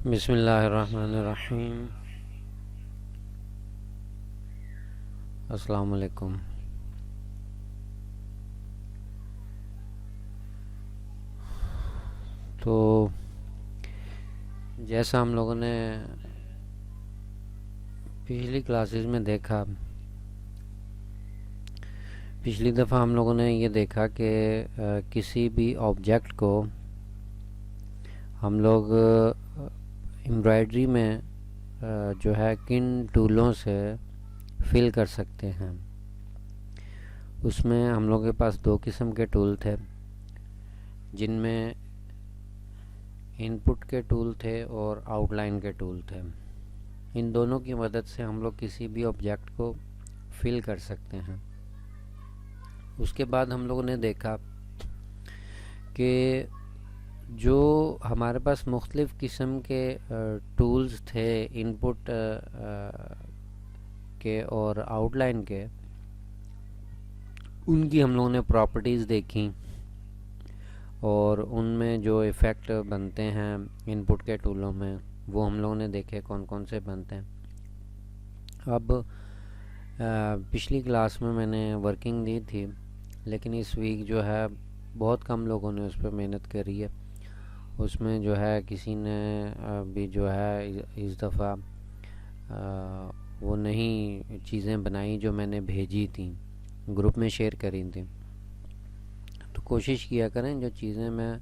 बिस्मिल्लाहिर्रहमानिर्रहीम। अस्सलाम वालेकुम। तो जैसा हम लोगों ने पिछली क्लासेस में देखा, पिछली दफ़ा हम लोगों ने ये देखा कि किसी भी ऑब्जेक्ट को हम लोग एम्ब्रॉयडरी में जो है किन टूलों से फिल कर सकते हैं। उसमें हम लोगों के पास दो किस्म के टूल थे, जिनमें इनपुट के टूल थे और आउटलाइन के टूल थे। इन दोनों की मदद से हम लोग किसी भी ऑब्जेक्ट को फिल कर सकते हैं। उसके बाद हम लोगों ने देखा कि जो हमारे पास मुख्तलिफ़ किस्म के टूल्स थे इनपुट के और आउटलाइन के, उनकी हम लोगों ने प्रॉपर्टीज़ देखी और उनमें जो इफ़ेक्ट बनते हैं इनपुट के टूलों में वो हम लोगों ने देखे कौन कौन से बनते हैं। अब पिछली क्लास में मैंने वर्किंग दी थी, लेकिन इस वीक जो है बहुत कम लोगों ने उस पर मेहनत करी है। उसमें जो है किसी ने भी जो है इस दफ़ा वो नई चीज़ें बनाई जो मैंने भेजी थी, ग्रुप में शेयर करी थी। तो कोशिश किया करें जो चीज़ें मैं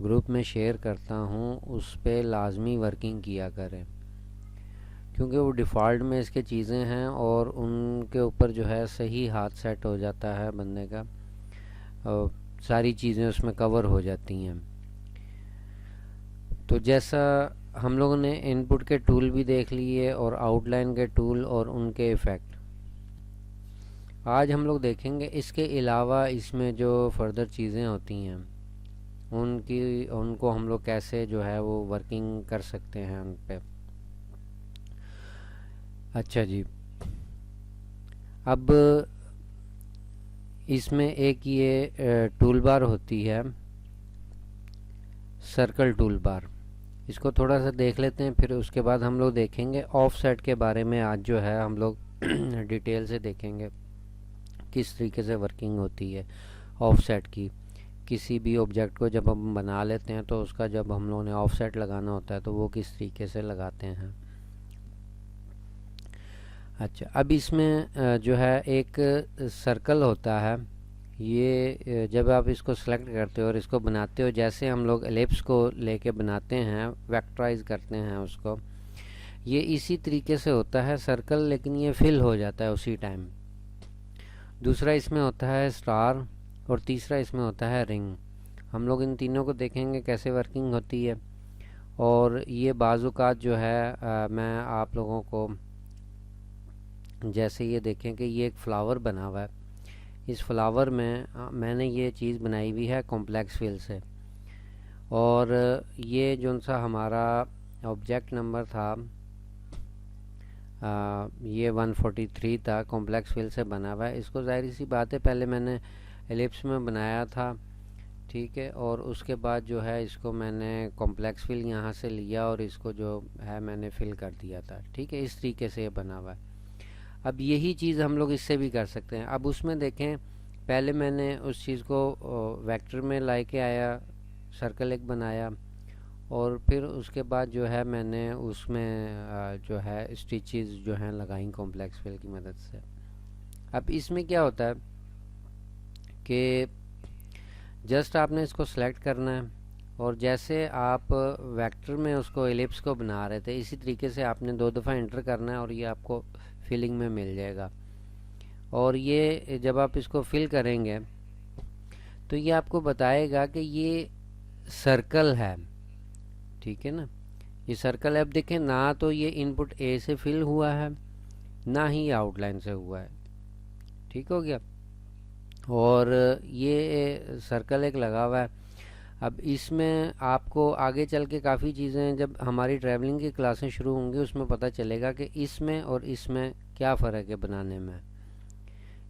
ग्रुप में शेयर करता हूँ उस पे लाजमी वर्किंग किया करें, क्योंकि वो डिफ़ॉल्ट में इसके चीज़ें हैं और उनके ऊपर जो है सही हाथ सेट हो जाता है बंदे का और सारी चीज़ें उसमें कवर हो जाती हैं। तो जैसा हम लोगों ने इनपुट के टूल भी देख लिए और आउटलाइन के टूल और उनके इफ़ेक्ट, आज हम लोग देखेंगे इसके अलावा इसमें जो फर्दर चीज़ें होती हैं उनको हम लोग कैसे जो है वो वर्किंग कर सकते हैं उन पे। अच्छा जी, अब इसमें एक ये टूल बार होती है, सर्कल टूल बार। इसको थोड़ा सा देख लेते हैं, फिर उसके बाद हम लोग देखेंगे ऑफसेट के बारे में। आज जो है हम लोग डिटेल से देखेंगे किस तरीके से वर्किंग होती है ऑफसेट की। किसी भी ऑब्जेक्ट को जब हम बना लेते हैं तो उसका जब हम लोगों ने ऑफसेट लगाना होता है तो वो किस तरीके से लगाते हैं। अच्छा, अब इसमें जो है एक सर्कल होता है। ये जब आप इसको सेलेक्ट करते हो और इसको बनाते हो, जैसे हम लोग एलिप्स को लेके बनाते हैं, वेक्टराइज करते हैं उसको, ये इसी तरीके से होता है सर्कल, लेकिन ये फिल हो जाता है उसी टाइम। दूसरा इसमें होता है स्टार और तीसरा इसमें होता है रिंग। हम लोग इन तीनों को देखेंगे कैसे वर्किंग होती है। और ये बाज़ात जो है मैं आप लोगों को, जैसे ये देखें कि ये एक फ़्लावर बना हुआ है, इस फ्लावर में मैंने ये चीज़ बनाई हुई है कॉम्प्लेक्स फिल से। और ये जो सा हमारा ऑब्जेक्ट नंबर था ये 143 था, कॉम्प्लेक्स फिल से बना हुआ है। इसको ज़ाहिर सी बात है पहले मैंने एलिप्स में बनाया था, ठीक है, और उसके बाद जो है इसको मैंने कॉम्प्लेक्स फिल यहाँ से लिया और इसको जो है मैंने फिल कर दिया था, ठीक है। इस तरीके से ये बना हुआ है। अब यही चीज़ हम लोग इससे भी कर सकते हैं। अब उसमें देखें, पहले मैंने उस चीज़ को वेक्टर में ला के आया, सर्कल एक बनाया, और फिर उसके बाद जो है मैंने उसमें जो है स्टिचेस जो हैं लगाई कॉम्प्लेक्स फिल की मदद से। अब इसमें क्या होता है कि जस्ट आपने इसको सेलेक्ट करना है और जैसे आप वेक्टर में उसको एलिप्स को बना रहे थे इसी तरीके से आपने 2 दफ़ा एंटर करना है और ये आपको फिलिंग में मिल जाएगा। और ये जब आप इसको फिल करेंगे तो ये आपको बताएगा कि ये सर्कल है, ठीक है ना। ये सर्कल है। अब देखें, ना तो ये इनपुट ए से फिल हुआ है ना ही आउटलाइन से हुआ है, ठीक हो गया। और ये सर्कल एक लगा हुआ है। अब इसमें आपको आगे चल के काफ़ी चीज़ें जब हमारी ट्रैवलिंग की क्लासें शुरू होंगी उसमें पता चलेगा कि इसमें और इसमें क्या फ़र्क है बनाने में।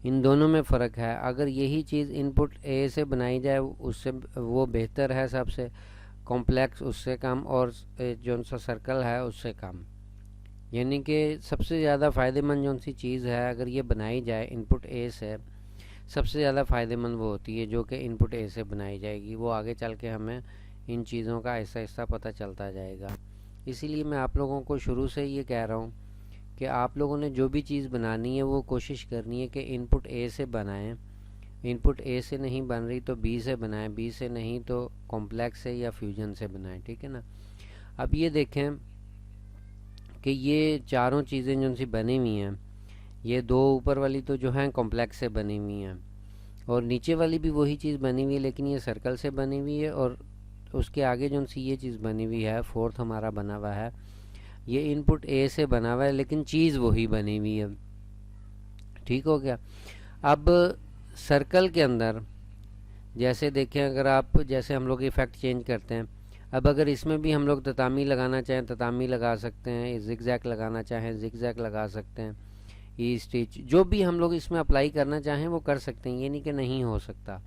इन दोनों में फ़र्क है। अगर यही चीज़ इनपुट ए से बनाई जाए उससे वो बेहतर है सबसे, कॉम्प्लेक्स उससे कम, और जो सा सर्कल है उससे कम। यानी कि सबसे ज़्यादा फ़ायदेमंद जो सी चीज़ है अगर ये बनाई जाए इनपुट ए से, सबसे ज़्यादा फ़ायदेमंद वो होती है जो कि इनपुट ए से बनाई जाएगी। वो आगे चल के हमें इन चीज़ों का आहिस्ता आहिस्ता पता चलता जाएगा। इसीलिए मैं आप लोगों को शुरू से ये कह रहा हूँ कि आप लोगों ने जो भी चीज़ बनानी है वो कोशिश करनी है कि इनपुट ए से बनाएं। इनपुट ए से नहीं बन रही तो बी से बनाएं, बी से नहीं तो कॉम्प्लेक्स से या फ्यूजन से बनाएं, ठीक है ना। अब ये देखें कि ये चारों चीज़ें जो सी बनी हुई हैं, ये दो ऊपर वाली तो जो हैं कॉम्प्लेक्स से बनी हुई हैं, और नीचे वाली भी वही चीज़ बनी हुई है लेकिन ये सर्कल से बनी हुई है, और उसके आगे जो सी ये चीज़ बनी हुई है, फोर्थ हमारा बना हुआ है, ये इनपुट ए से बना हुआ है लेकिन चीज़ वही बनी हुई है। ठीक हो गया। अब सर्कल के अंदर जैसे देखें, अगर आप जैसे हम लोग इफ़ेक्ट चेंज करते हैं, अब अगर इसमें भी हम लोग ततामी लगाना चाहें ततामी लगा सकते हैं, जिगजैग लगाना चाहें जिगजैग लगा सकते हैं, ई स्टिच जो भी हम लोग इसमें अप्लाई करना चाहें वो कर सकते हैं, ये नहीं कि नहीं हो सकता।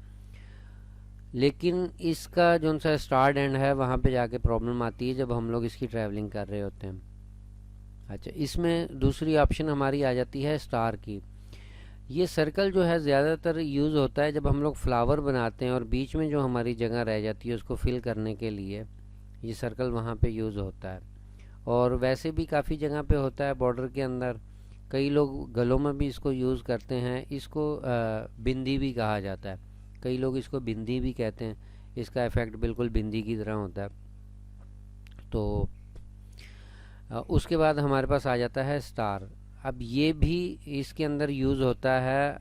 लेकिन इसका जो सा स्टार्ट एंड है वहाँ पे जाके प्रॉब्लम आती है जब हम लोग इसकी ट्रैवलिंग कर रहे होते हैं। अच्छा, इसमें दूसरी ऑप्शन हमारी आ जाती है स्टार की। ये सर्कल जो है ज़्यादातर यूज़ होता है जब हम लोग फ्लावर बनाते हैं और बीच में जो हमारी जगह रह जाती है उसको फिल करने के लिए ये सर्कल वहाँ पे यूज़ होता है। और वैसे भी काफ़ी जगह पे होता है बॉर्डर के अंदर, कई लोग गलों में भी इसको यूज़ करते हैं। इसको बिंदी भी कहा जाता है, कई लोग इसको बिंदी भी कहते हैं। इसका इफ़ेक्ट बिल्कुल बिंदी की तरह होता है। तो उसके बाद हमारे पास आ जाता है स्टार। अब ये भी इसके अंदर यूज़ होता है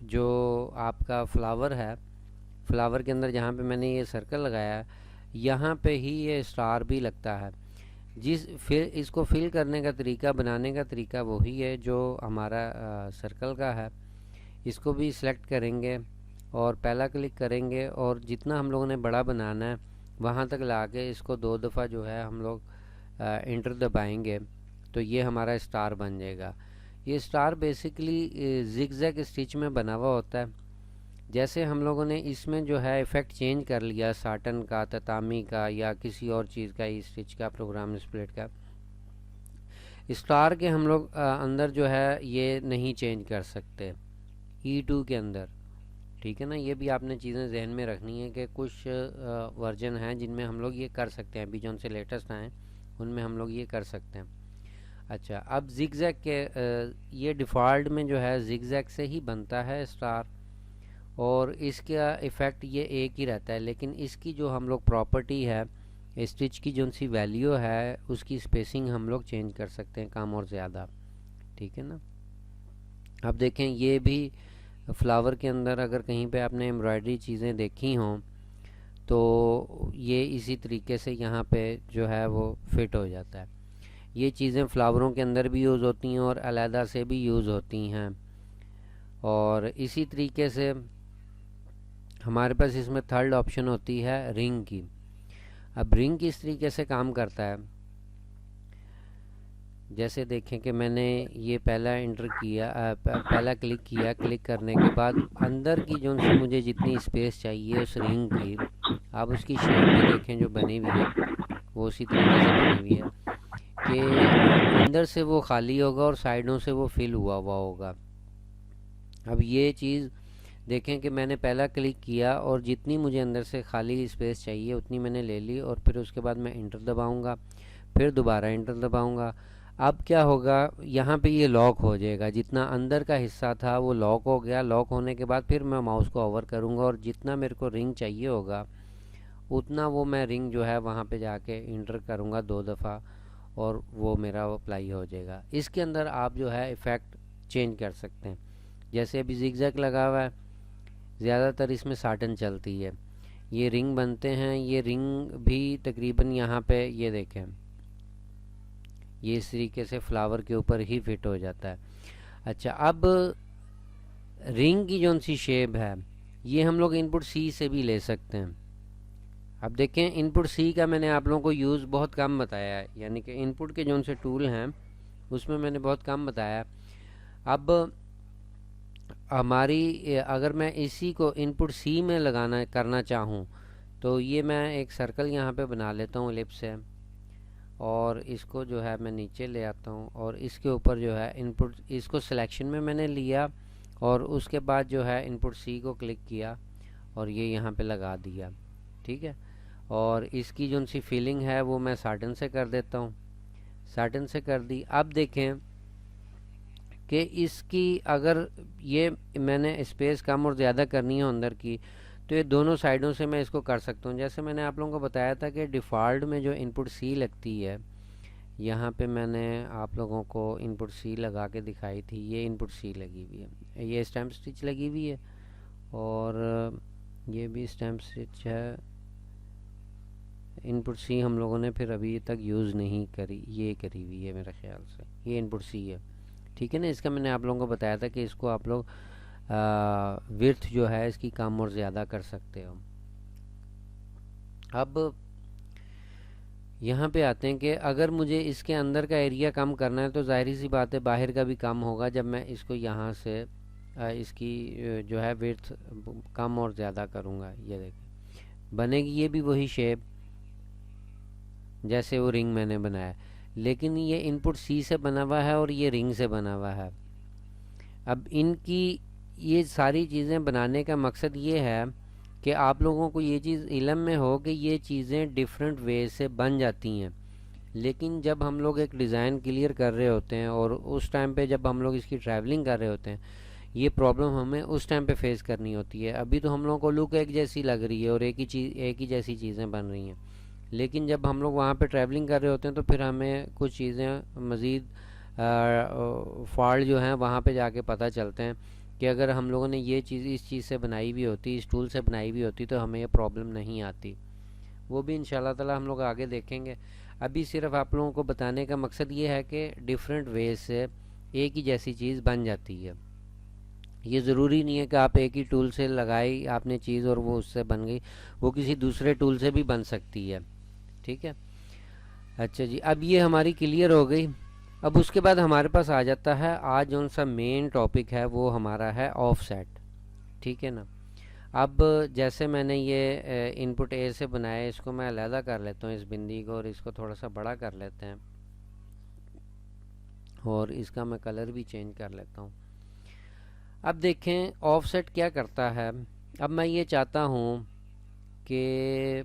जो आपका फ्लावर है, फ्लावर के अंदर जहाँ पे मैंने ये सर्कल लगाया यहाँ पे ही ये स्टार भी लगता है। फिर इसको फिल करने का तरीका, बनाने का तरीका वही है जो हमारा सर्कल का है। इसको भी सिलेक्ट करेंगे और पहला क्लिक करेंगे और जितना हम लोगों ने बड़ा बनाना है वहाँ तक ला के इसको 2 दफ़ा जो है हम लोग इंटर दबाएंगे तो ये हमारा स्टार बन जाएगा। ये स्टार बेसिकली जिगजैग स्टिच में बना हुआ होता है। जैसे हम लोगों ने इसमें जो है इफ़ेक्ट चेंज कर लिया साटन का, ततामी का या किसी और चीज़ का, ई स्टिच का, प्रोग्राम स्प्लिट का, स्टार के हम लोग अंदर जो है ये नहीं चेंज कर सकते E2 के अंदर। ठीक है ना, ये भी आपने चीज़ें जहन में रखनी है कि कुछ वर्जन हैं जिनमें हम लोग ये कर सकते हैं, अभी जो उनसे लेटेस्ट आए उनमें हम लोग ये कर सकते हैं। अच्छा, अब जिगजैग के ये डिफ़ॉल्ट में जो है जिगजैग से ही बनता है स्टार, और इसका इफ़ेक्ट ये एक ही रहता है। लेकिन इसकी जो हम लोग प्रॉपर्टी है, स्टिच की जो सी वैल्यू है, उसकी स्पेसिंग हम लोग चेंज कर सकते हैं कम और ज़्यादा। ठीक है ना। अब देखें, ये भी फ्लावर के अंदर अगर कहीं पे आपने एम्ब्रॉयडरी चीज़ें देखी हों तो ये इसी तरीके से यहाँ पे जो है वो फिट हो जाता है। ये चीज़ें फ्लावरों के अंदर भी यूज़ होती हैं और अलहदा से भी यूज़ होती हैं। और इसी तरीके से हमारे पास इसमें थर्ड ऑप्शन होती है रिंग की। अब रिंग किस तरीके से काम करता है, जैसे देखें कि मैंने ये पहला इंटर किया, पहला क्लिक किया, क्लिक करने के बाद अंदर की जो सी मुझे जितनी स्पेस चाहिए उस रिंग की, आप उसकी शेप भी देखें जो बनी हुई है वो उसी तरीके से बनी हुई है कि अंदर से वो खाली होगा और साइडों से वो फिल हुआ हुआ होगा। अब ये चीज़ देखें कि मैंने पहला क्लिक किया और जितनी मुझे अंदर से खाली स्पेस चाहिए उतनी मैंने ले ली, और फिर उसके बाद मैं इंटर दबाऊंगा, फिर दोबारा इंटर दबाऊंगा। अब क्या होगा, यहाँ पे ये लॉक हो जाएगा, जितना अंदर का हिस्सा था वो लॉक हो गया। लॉक होने के बाद फिर मैं माउस को ओवर करूँगा और जितना मेरे को रिंग चाहिए होगा उतना वो मैं रिंग जो है वहाँ पे जाके इंटर करूँगा 2 दफ़ा और वो मेरा अप्लाई हो जाएगा। इसके अंदर आप जो है इफ़ेक्ट चेंज कर सकते हैं। जैसे अभी जिगजैग लगा हुआ है, ज़्यादातर इसमें साटन चलती है। ये रिंग बनते हैं, ये रिंग भी तकरीबन यहाँ पे ये देखें ये इस तरीके से फ्लावर के ऊपर ही फिट हो जाता है। अच्छा, अब रिंग की जो सी शेप है ये हम लोग इनपुट सी से भी ले सकते हैं। अब देखें, इनपुट सी का मैंने आप लोगों को यूज़ बहुत कम बताया है, यानी कि इनपुट के जो से टूल हैं उसमें मैंने बहुत कम बताया। अब हमारी अगर मैं इसी को इनपुट सी में लगाना करना चाहूँ तो ये मैं एक सर्कल यहाँ पे बना लेता हूँ एलिप्स से, और इसको जो है मैं नीचे ले आता हूँ और इसके ऊपर जो है इनपुट, इसको सिलेक्शन में मैंने लिया और उसके बाद जो है इनपुट सी को क्लिक किया और ये यहाँ पे लगा दिया। ठीक है, और इसकी जो सी फीलिंग है वो मैं साटन से कर देता हूँ, साटन से कर दी। अब देखें कि इसकी अगर ये मैंने स्पेस कम और ज़्यादा करनी है अंदर की, तो ये दोनों साइडों से मैं इसको कर सकता हूँ। जैसे मैंने आप लोगों को बताया था कि डिफ़ॉल्ट में जो इनपुट सी लगती है, यहाँ पे मैंने आप लोगों को इनपुट सी लगा के दिखाई थी, ये इनपुट सी लगी हुई है, ये स्टैम्प स्टिच लगी हुई है और ये भी स्टैम्प स्टिच है। इनपुट सी हम लोगों ने फिर अभी तक यूज़ नहीं करी, ये करी हुई है मेरे ख्याल से, ये इनपुट सी है। ठीक है ना, इसका मैंने आप लोगों को बताया था कि इसको आप लोग विड्थ जो है इसकी कम और ज़्यादा कर सकते हो। अब यहाँ पे आते हैं कि अगर मुझे इसके अंदर का एरिया कम करना है तो ज़ाहिर सी बात है बाहर का भी कम होगा जब मैं इसको यहाँ से इसकी जो है विड्थ कम और ज़्यादा करूँगा। ये देखें बनेगी ये भी वही शेप जैसे वो रिंग मैंने बनाया, लेकिन ये इनपुट सी से बना हुआ है और ये रिंग से बना हुआ है। अब इनकी ये सारी चीज़ें बनाने का मकसद ये है कि आप लोगों को ये चीज़ इल्म में हो कि ये चीज़ें डिफरेंट वे से बन जाती हैं, लेकिन जब हम लोग एक डिज़ाइन क्लियर कर रहे होते हैं और उस टाइम पे जब हम लोग इसकी ट्रैवलिंग कर रहे होते हैं, ये प्रॉब्लम हमें उस टाइम पे फेस करनी होती है। अभी तो हम लोगों को लुक एक जैसी लग रही है और एक ही जैसी चीज़ें बन रही हैं, लेकिन जब हम लोग वहाँ पे ट्रैवलिंग कर रहे होते हैं तो फिर हमें कुछ चीज़ें मज़ीद फॉल्ट जो हैं वहाँ पे जाके पता चलते हैं कि अगर हम लोगों ने ये चीज़ इस चीज़ से बनाई हुई होती, इस टूल से बनाई हुई होती, तो हमें ये प्रॉब्लम नहीं आती। वो भी इंशाल्लाह ताला हम लोग आगे देखेंगे। अभी सिर्फ आप लोगों को बताने का मकसद ये है कि डिफरेंट वे से एक ही जैसी चीज़ बन जाती है। ये ज़रूरी नहीं है कि आप एक ही टूल से लगाई आपने चीज़ और वो उससे बन गई, वो किसी दूसरे टूल से भी बन सकती है। ठीक है, अच्छा जी, अब ये हमारी क्लियर हो गई। अब उसके बाद हमारे पास आ जाता है आज जो सा मेन टॉपिक है वो हमारा है ऑफसेट। ठीक है ना, अब जैसे मैंने ये इनपुट ए से बनाया, इसको मैं अलहदा कर लेता हूँ इस बिंदी को और इसको थोड़ा सा बड़ा कर लेते हैं और इसका मैं कलर भी चेंज कर लेता हूँ। अब देखें ऑफसेट क्या करता है। अब मैं ये चाहता हूँ कि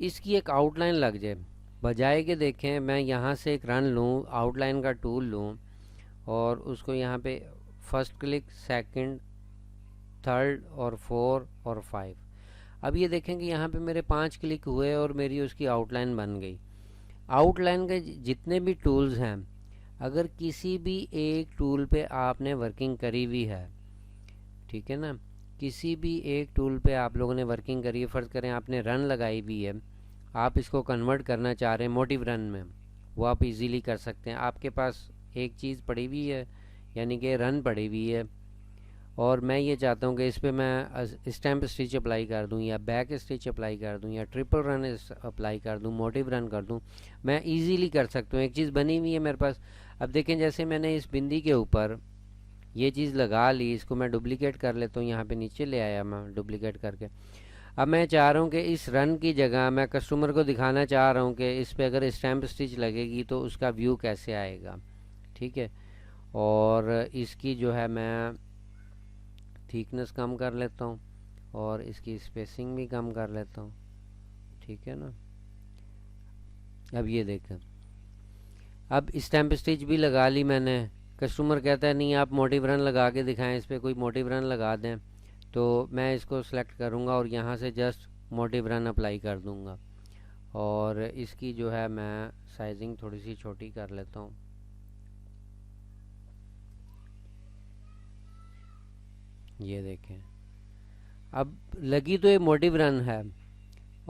इसकी एक आउटलाइन लग जाए, बजाय के देखें मैं यहाँ से एक रन लूँ, आउटलाइन का टूल लूँ और उसको यहाँ पे फर्स्ट क्लिक, सेकंड, थर्ड और 4 और 5। अब ये देखें कि यहाँ पे मेरे 5 क्लिक हुए और मेरी उसकी आउटलाइन बन गई। आउटलाइन के जितने भी टूल्स हैं, अगर किसी भी एक टूल पे आपने वर्किंग करी हुई है, ठीक है ना, किसी भी एक टूल पे आप लोगों ने वर्किंग करी है, फ़र्ज़ करें आपने रन लगाई हुई है, आप इसको कन्वर्ट करना चाह रहे हैं मोटिव रन में, वो आप इजीली कर सकते हैं। आपके पास एक चीज़ पड़ी हुई है यानी कि रन पड़ी हुई है और मैं ये चाहता हूँ कि इस पर मैं स्टैम्प स्टिच अप्लाई कर दूँ या बैक स्टिच अप्लाई कर दूँ या ट्रिपल रन अप्लाई कर दूँ, मोटिव रन कर दूँ, मैं इजीली कर सकता हूँ। एक चीज़ बनी हुई है मेरे पास। अब देखें जैसे मैंने इस बिंदी के ऊपर ये चीज़ लगा ली, इसको मैं डुप्लिकेट कर लेता हूँ, यहाँ पे नीचे ले आया मैं डुप्लिकेट करके। अब मैं चाह रहा हूँ कि इस रन की जगह मैं कस्टमर को दिखाना चाह रहा हूँ कि इस पे अगर स्टैम्प स्टिच लगेगी तो उसका व्यू कैसे आएगा। ठीक है, और इसकी जो है मैं थिकनेस कम कर लेता हूँ और इसकी स्पेसिंग भी कम कर लेता हूँ। ठीक है ना, अब ये देखें, अब स्टैम्प स्टिच भी लगा ली मैंने। कस्टमर कहता है नहीं आप मोटिव रन लगा के दिखाएं, इस पर कोई मोटिव रन लगा दें, तो मैं इसको सेलेक्ट करूँगा और यहाँ से जस्ट मोटिव रन अप्लाई कर दूँगा और इसकी जो है मैं साइजिंग थोड़ी सी छोटी कर लेता हूँ। ये देखें, अब लगी तो ये मोटिव रन है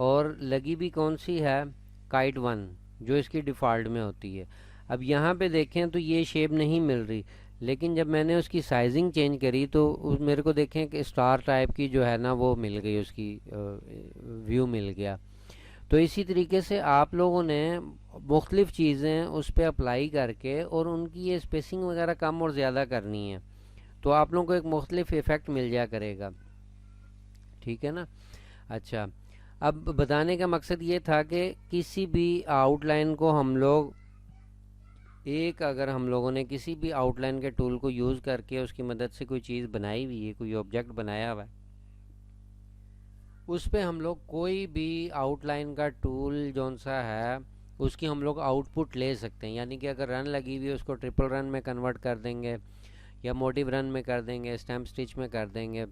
और लगी भी कौन सी है, काइट 1 जो इसकी डिफ़ॉल्ट में होती है। अब यहाँ पे देखें तो ये शेप नहीं मिल रही, लेकिन जब मैंने उसकी साइजिंग चेंज करी तो मेरे को देखें कि स्टार टाइप की जो है ना वो मिल गई, उसकी व्यू मिल गया। तो इसी तरीके से आप लोगों ने मुख्तलिफ़ चीज़ें उस पर अप्लाई करके और उनकी ये स्पेसिंग वगैरह कम और ज़्यादा करनी है, तो आप लोगों को एक मुख्तलिफ इफ़ेक्ट मिल जाया करेगा। ठीक है ना, अच्छा, अब बताने का मकसद ये था कि किसी भी आउटलाइन को हम लोग अगर हम लोगों ने किसी भी आउटलाइन के टूल को यूज़ करके उसकी मदद से कोई चीज़ बनाई हुई है, कोई ऑब्जेक्ट बनाया हुआ है, उस पे हम लोग कोई भी आउटलाइन का टूल जौन सा है उसकी हम लोग आउटपुट ले सकते हैं। यानी कि अगर रन लगी हुई है उसको ट्रिपल रन में कन्वर्ट कर देंगे, या मोटिव रन में कर देंगे, स्टैम्प स्टिच में कर देंगे।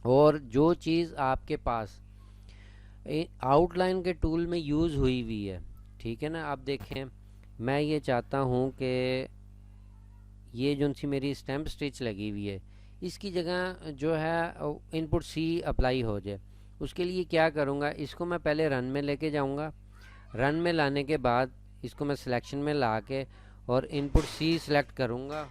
और जो चीज़ आपके पास आउटलाइन के टूल में यूज़ हुई हुई है, ठीक है ना। आप देखें, मैं ये चाहता हूँ कि ये जो सी मेरी स्टैम्प स्टिच लगी हुई है इसकी जगह जो है इनपुट सी अप्लाई हो जाए। उसके लिए क्या करूँगा, इसको मैं पहले रन में लेके जाऊँगा। रन में लाने के बाद इसको मैं सिलेक्शन में ला के और इनपुट सी सिलेक्ट करूँगा,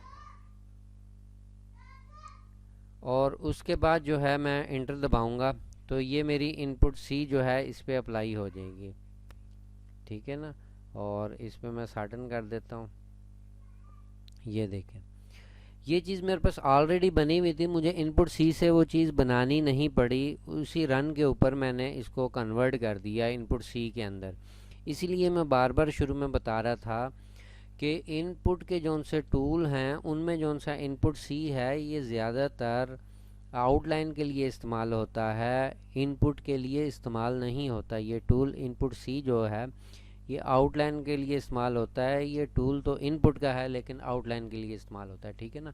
और उसके बाद जो है मैं इंटर दबाऊँगा तो ये मेरी इनपुट सी जो है इस पर अप्लाई हो जाएगी, ठीक है ना। और इस पर मैं साटन कर देता हूँ। ये देखें, ये चीज़ मेरे पास ऑलरेडी बनी हुई थी, मुझे इनपुट सी से वो चीज़ बनानी नहीं पड़ी। उसी रन के ऊपर मैंने इसको कन्वर्ट कर दिया इनपुट सी के अंदर। इसीलिए मैं बार बार शुरू में बता रहा था कि इनपुट के जौन से टूल हैं उनमें जौन सा इनपुट सी है ये ज़्यादातर आउटलाइन के लिए इस्तेमाल होता है, इनपुट के लिए इस्तेमाल नहीं होता। ये टूल इनपुट सी जो है ये आउटलाइन के लिए इस्तेमाल होता है। ये टूल तो इनपुट का है लेकिन आउटलाइन के लिए इस्तेमाल होता है, ठीक है ना।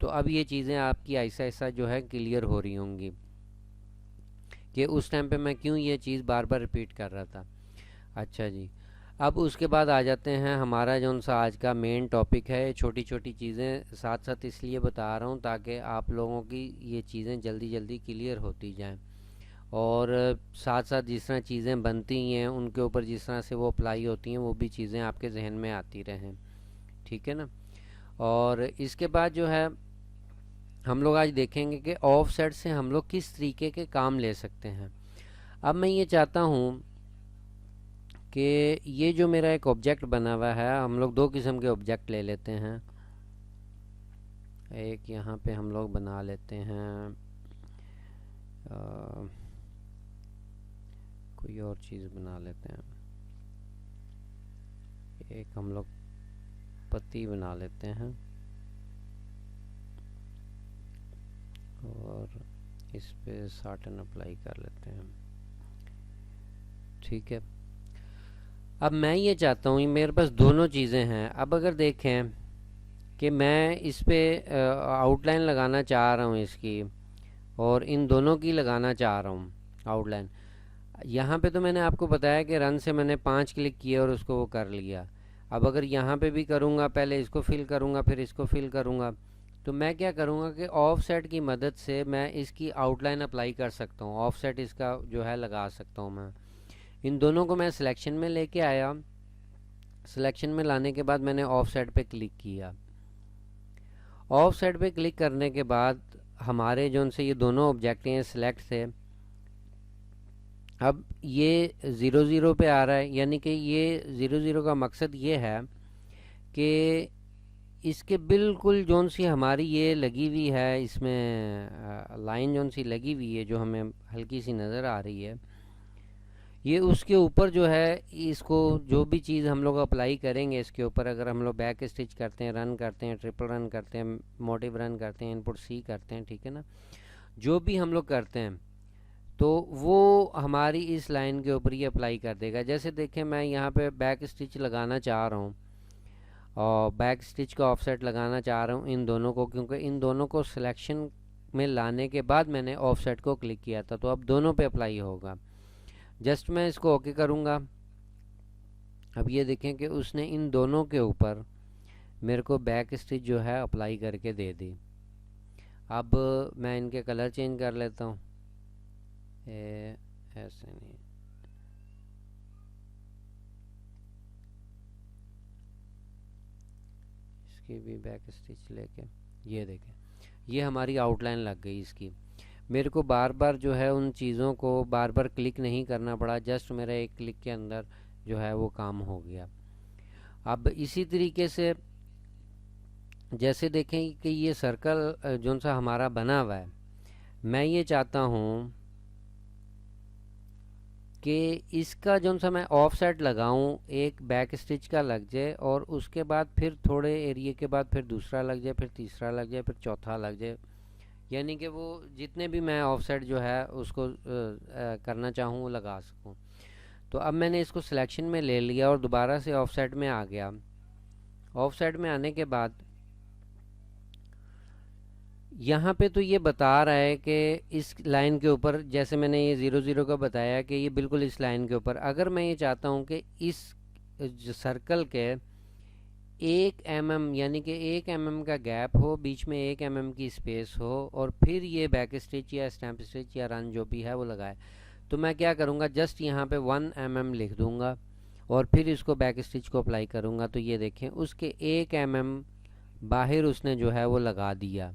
तो अब ये चीज़ें आपकी ऐसा ऐसा जो है क्लियर हो रही होंगी कि उस टाइम पे मैं क्यों ये चीज़ बार बार रिपीट कर रहा था। अच्छा जी, अब उसके बाद आ जाते हैं हमारा जौन सा आज का मेन टॉपिक है। छोटी छोटी चीज़ें साथ साथ इसलिए बता रहा हूँ ताकि आप लोगों की ये चीज़ें जल्दी जल्दी क्लियर होती जाएं, और साथ साथ जिस तरह चीज़ें बनती हैं उनके ऊपर जिस तरह से वो अप्लाई होती हैं वो भी चीज़ें आपके जहन में आती रहें, ठीक है ना। और इसके बाद जो है हम लोग आज देखेंगे कि ऑफसेट से हम लोग किस तरीके के काम ले सकते हैं। अब मैं ये चाहता हूँ कि ये जो मेरा एक ऑब्जेक्ट बना हुआ है, हम लोग दो किस्म के ऑब्जेक्ट ले लेते हैं। एक यहाँ पे हम लोग बना लेते हैं कोई और चीज़ बना लेते हैं। एक हम लोग पत्ती बना लेते हैं और इस पे साटन अप्लाई कर लेते हैं, ठीक है। अब मैं ये चाहता हूँ, मेरे पास दोनों चीज़ें हैं। अब अगर देखें कि मैं इस पे आउटलाइन लगाना चाह रहा हूँ इसकी, और इन दोनों की लगाना चाह रहा हूँ आउटलाइन। यहाँ पे तो मैंने आपको बताया कि रन से मैंने 5 क्लिक किए और उसको वो कर लिया। अब अगर यहाँ पे भी करूँगा, पहले इसको फिल करूँगा फिर इसको फिल करूँगा, तो मैं क्या करूँगा कि ऑफसेट की मदद से मैं इसकी आउटलाइन अप्लाई कर सकता हूँ। ऑफसेट इसका जो है लगा सकता हूँ मैं। इन दोनों को मैं सिलेक्शन में लेके आया, सिलेक्शन में लाने के बाद मैंने ऑफसेट पे क्लिक किया। ऑफसेट पे क्लिक करने के बाद हमारे जो से ये दोनों ऑब्जेक्ट हैं सिलेक्ट थे। अब ये 0 0 पे आ रहा है, यानी कि ये 0 0 का मकसद ये है कि इसके बिल्कुल जौन सी हमारी ये लगी हुई है, इसमें लाइन जौन सी लगी हुई है जो हमें हल्की सी नज़र आ रही है, ये उसके ऊपर जो है इसको जो भी चीज़ हम लोग अप्लाई करेंगे इसके ऊपर, अगर हम लोग बैक स्टिच करते हैं, रन करते हैं, ट्रिपल रन करते हैं, मोटिव रन करते हैं, इनपुट सी करते हैं, ठीक है ना, जो भी हम लोग करते हैं तो वो हमारी इस लाइन के ऊपर ही अप्लाई कर देगा। जैसे देखें, मैं यहाँ पे बैक स्टिच लगाना चाह रहा हूँ और बैक स्टिच का ऑफसेट लगाना चाह रहा हूँ इन दोनों को, क्योंकि इन दोनों को सिलेक्शन में लाने के बाद मैंने ऑफसेट को क्लिक किया था, तो अब दोनों पे अप्लाई होगा। जस्ट मैं इसको ओके करूँगा। अब ये देखें कि उसने इन दोनों के ऊपर मेरे को बैक स्टिच जो है अप्लाई करके दे दी। अब मैं इनके कलर चेंज कर लेता हूँ, ऐसे नहीं, इसकी भी बैक स्टिच लेके, ये देखें ये हमारी आउटलाइन लग गई इसकी। मेरे को बार बार जो है उन चीज़ों को बार बार क्लिक नहीं करना पड़ा, जस्ट मेरा एक क्लिक के अंदर जो है वो काम हो गया। अब इसी तरीके से जैसे देखें कि ये सर्कल जो सा हमारा बना हुआ है, मैं ये चाहता हूँ कि इसका जो सा मैं ऑफ सेट लगाऊँ, एक बैक स्टिच का लग जाए और उसके बाद फिर थोड़े एरिए के बाद फिर दूसरा लग जाए, फिर तीसरा लग जाए, फिर चौथा लग जाए, यानी कि वो जितने भी मैं ऑफ सेट जो है उसको करना चाहूँ वो लगा सकूँ। तो अब मैंने इसको सिलेक्शन में ले लिया और दोबारा से ऑफ सेट में आ गया। ऑफ सेट में आने के बाद यहाँ पे तो ये बता रहा है कि इस लाइन के ऊपर, जैसे मैंने ये 0 0 का बताया कि ये बिल्कुल इस लाइन के ऊपर, अगर मैं ये चाहता हूँ कि इस सर्कल के 1 mm यानी कि 1 mm का गैप हो, बीच में 1 mm की स्पेस हो और फिर ये बैक स्टिच या स्टैम्प स्टिच या रन जो भी है वो लगाए, तो मैं क्या करूँगा, जस्ट यहाँ पे 1 mm लिख दूँगा और फिर इसको बैक स्टिच को अप्लाई करूँगा। तो ये देखें उसके 1 mm बाहर उसने जो है वो लगा दिया।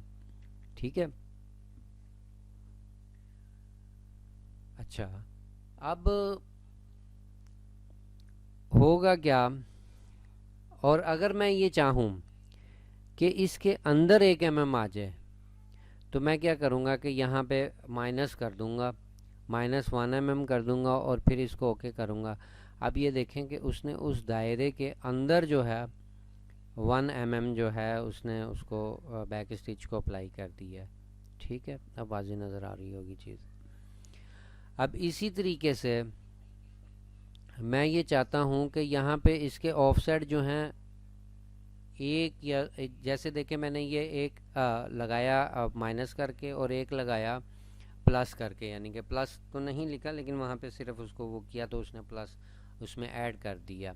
ठीक है। अच्छा, अब होगा क्या, और अगर मैं ये चाहूँ कि इसके अंदर 1 mm आ जाए, तो मैं क्या करूँगा कि यहाँ पे माइनस कर दूँगा, -1 mm कर दूँगा और फिर इसको ओके करूँगा। अब ये देखें कि उसने उस दायरे के अंदर जो है 1 mm जो है उसने उसको बैक स्टिच को अप्लाई कर दिया है। ठीक है, अब वाज़ेह नज़र आ रही होगी चीज़। अब इसी तरीके से मैं ये चाहता हूँ कि यहाँ पे इसके ऑफसेट जो हैं जैसे देखें मैंने ये एक लगाया माइनस करके और एक लगाया प्लस करके, यानी कि प्लस तो नहीं लिखा लेकिन वहाँ पे सिर्फ उसको वो किया तो उसने प्लस उसमें ऐड कर दिया।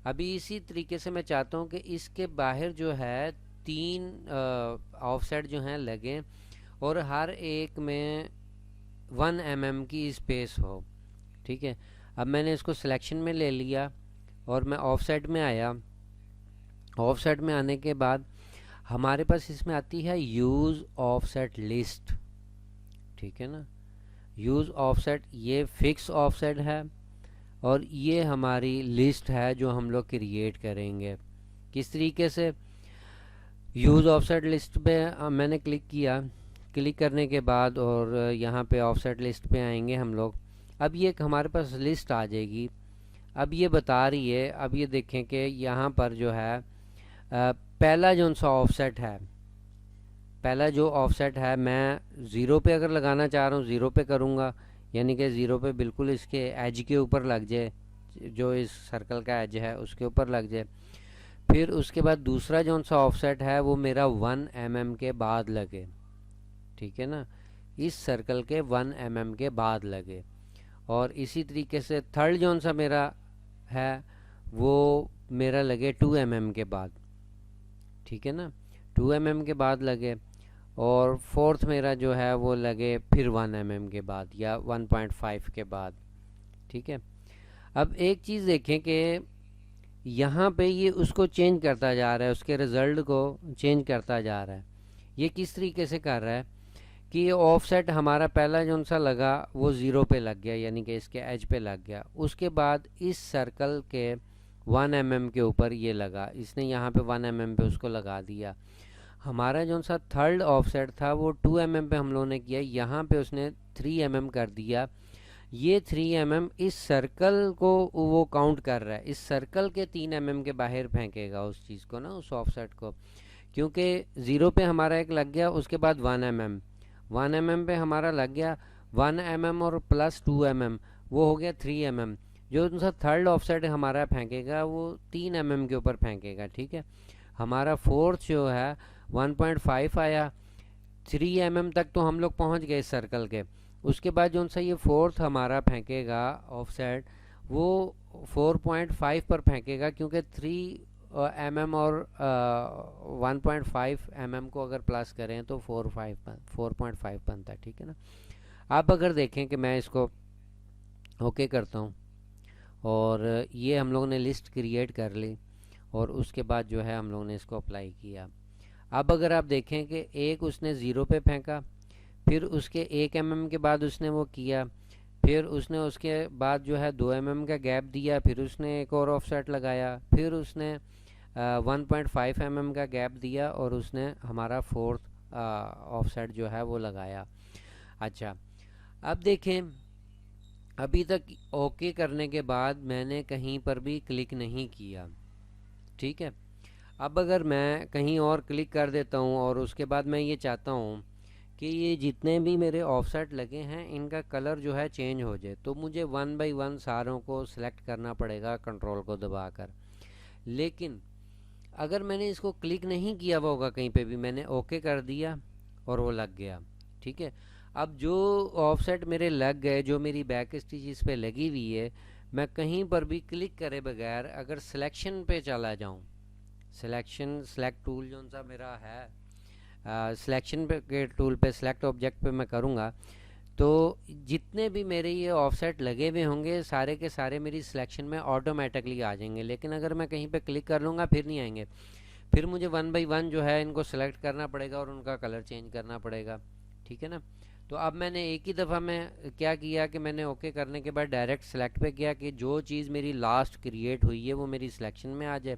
अभी इसी तरीके से मैं चाहता हूँ कि इसके बाहर जो है 3 ऑफसेट जो हैं लगें और हर एक में 1 mm की स्पेस हो। ठीक है, अब मैंने इसको सिलेक्शन में ले लिया और मैं ऑफसेट में आया। ऑफसेट में आने के बाद हमारे पास इसमें आती है यूज़ ऑफसेट लिस्ट। ठीक है ना, यूज़ ऑफसेट ये फिक्स ऑफसेट है और ये हमारी लिस्ट है जो हम लोग क्रिएट करेंगे। किस तरीके से, यूज़ ऑफसेट लिस्ट पे मैंने क्लिक किया, क्लिक करने के बाद और यहाँ पे ऑफसेट लिस्ट पे आएंगे हम लोग। अब ये हमारे पास लिस्ट आ जाएगी। अब ये बता रही है, अब ये देखें कि यहाँ पर जो है पहला जो सा ऑफसेट है, पहला जो ऑफसेट है मैं 0 पे अगर लगाना चाह रहा हूँ 0 पे करूँगा, यानी कि 0 पे बिल्कुल इसके एज के ऊपर लग जाए, जो इस सर्कल का एज है उसके ऊपर लग जाए। फिर उसके बाद दूसरा जो सा ऑफसेट है वो मेरा 1 mm के बाद लगे। ठीक है ना, इस सर्कल के 1 mm के बाद लगे। और इसी तरीके से थर्ड जो सा मेरा है वो मेरा लगे 2 mm के बाद। ठीक है ना, 2 mm के बाद लगे। और फोर्थ मेरा जो है वो लगे फिर 1 mm के बाद या 1.5 के बाद। ठीक है, अब एक चीज़ देखें कि यहाँ पे ये उसको चेंज करता जा रहा है, उसके रिज़ल्ट को चेंज करता जा रहा है। ये किस तरीके से कर रहा है कि ये ऑफसेट हमारा पहला जो सा लगा वो 0 पे लग गया, यानी कि इसके एज पे लग गया। उसके बाद इस सर्कल के 1 mm के ऊपर ये लगा, इसने यहाँ पे 1 mm पे उसको लगा दिया। हमारा जो सा थर्ड ऑफसेट था वो 2 mm पे हम लोगों ने किया, यहाँ पे उसने 3 mm कर दिया। ये 3 mm इस सर्कल को वो काउंट कर रहा है, इस सर्कल के 3 mm के बाहर फेंकेगा उस चीज़ को ना, उस ऑफसेट को, क्योंकि 0 पे हमारा एक लग गया, उसके बाद 1 mm पे हमारा लग गया 1 mm और प्लस 2 mm, वो हो गया 3 mm। जो उनका थर्ड ऑफसेट हमारा फेंकेगा वो 3 mm के ऊपर फेंकेगा। ठीक है, हमारा फोर्थ जो है 1.5 आया, 3 mm तक तो हम लोग पहुंच गए इस सर्कल के। उसके बाद जो सा ये फोर्थ हमारा फेंकेगा ऑफसेट वो 4.5 पर फेंकेगा, क्योंकि 3 mm और 1.5 mm को अगर प्लस करें तो 4.5 बनता है। ठीक है ना, आप अगर देखें कि मैं इसको ओके करता हूँ और ये हम लोगों ने लिस्ट क्रिएट कर ली और उसके बाद जो है हम लोगों ने इसको अप्लाई किया। अब अगर आप देखें कि एक उसने 0 पे फेंका, फिर उसके 1 mm के बाद उसने वो किया, फिर उसने उसके बाद जो है 2 mm का गैप दिया, फिर उसने एक और ऑफसेट लगाया, फिर उसने 1.5 mm का गैप दिया और उसने हमारा फोर्थ ऑफसेट जो है वो लगाया। अच्छा, अब देखें अभी तक ओके करने के बाद मैंने कहीं पर भी क्लिक नहीं किया, ठीक है। अब अगर मैं कहीं और क्लिक कर देता हूँ और उसके बाद मैं ये चाहता हूँ कि ये जितने भी मेरे ऑफसेट लगे हैं इनका कलर जो है चेंज हो जाए, तो मुझे वन बाय वन सारों को सिलेक्ट करना पड़ेगा कंट्रोल को दबाकर। लेकिन अगर मैंने इसको क्लिक नहीं किया हुआ होगा कहीं पे भी, मैंने ओके कर दिया और वो लग गया, ठीक है। अब जो ऑफसेट मेरे लग गए, जो मेरी बैक स्टिच इस पे लगी हुई है, मैं कहीं पर भी क्लिक करे बगैर अगर सिलेक्शन पे चला जाऊं, सेलेक्ट टूल जो सा मेरा है, सिलेक्शन पे के टूल पे सेलेक्ट ऑब्जेक्ट पे मैं करूँगा, तो जितने भी मेरे ये ऑफसेट लगे हुए होंगे सारे के सारे मेरी सिलेक्शन में ऑटोमेटिकली आ जाएंगे। लेकिन अगर मैं कहीं पे क्लिक कर लूँगा फिर नहीं आएंगे, फिर मुझे वन बाय वन जो है इनको सेलेक्ट करना पड़ेगा और उनका कलर चेंज करना पड़ेगा, ठीक है ना। तो अब मैंने एक ही दफ़ा में क्या किया कि मैंने ओके करने के बाद डायरेक्ट सेलेक्ट पे किया कि जो चीज़ मेरी लास्ट क्रिएट हुई है वो मेरी सिलेक्शन में आ जाए।